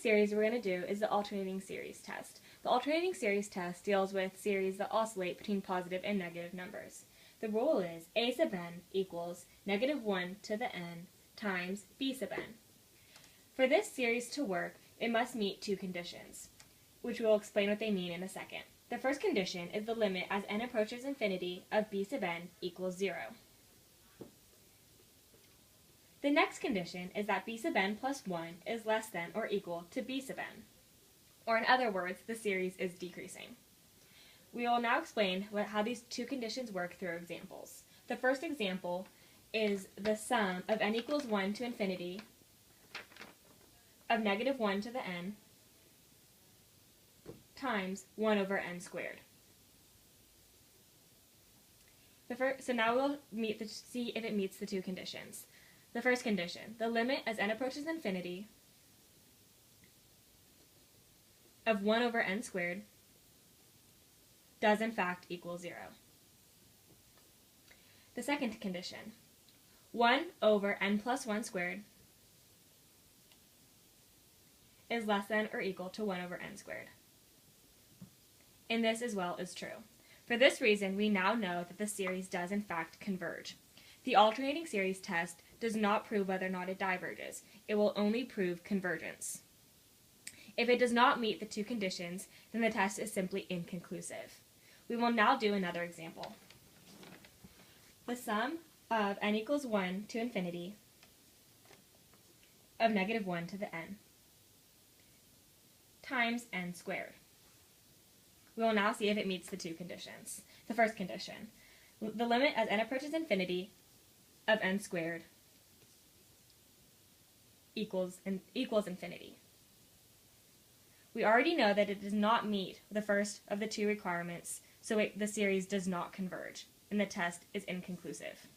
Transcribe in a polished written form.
series we're going to do is the alternating series test. The alternating series test deals with series that oscillate between positive and negative numbers. The rule is a sub n equals -1 to the n times b sub n. For this series to work, it must meet two conditions, which we'll explain what they mean in a second. The first condition is the limit as n approaches infinity of b sub n equals 0. The next condition is that b sub n plus 1 is less than or equal to b sub n, or in other words, the series is decreasing. We will now explain how these two conditions work through examples. The first example is the sum of n equals 1 to infinity of -1 to the n times 1 over n squared. So now we'll see if it meets the two conditions. The first condition, the limit as n approaches infinity of 1 over n squared does in fact equal 0. The second condition, 1 over n plus 1 squared is less than or equal to 1 over n squared. And this as well is true. For this reason, we now know that the series does in fact converge. The alternating series test does not prove whether or not it diverges. It will only prove convergence. If it does not meet the two conditions, then the test is simply inconclusive. We will now do another example. The sum of n equals 1 to infinity of -1 to the n times n squared. We will now see if it meets the two conditions. The first condition, the limit as n approaches infinity of n squared equals infinity. We already know that it does not meet the first of the two requirements, so the series does not converge, and the test is inconclusive.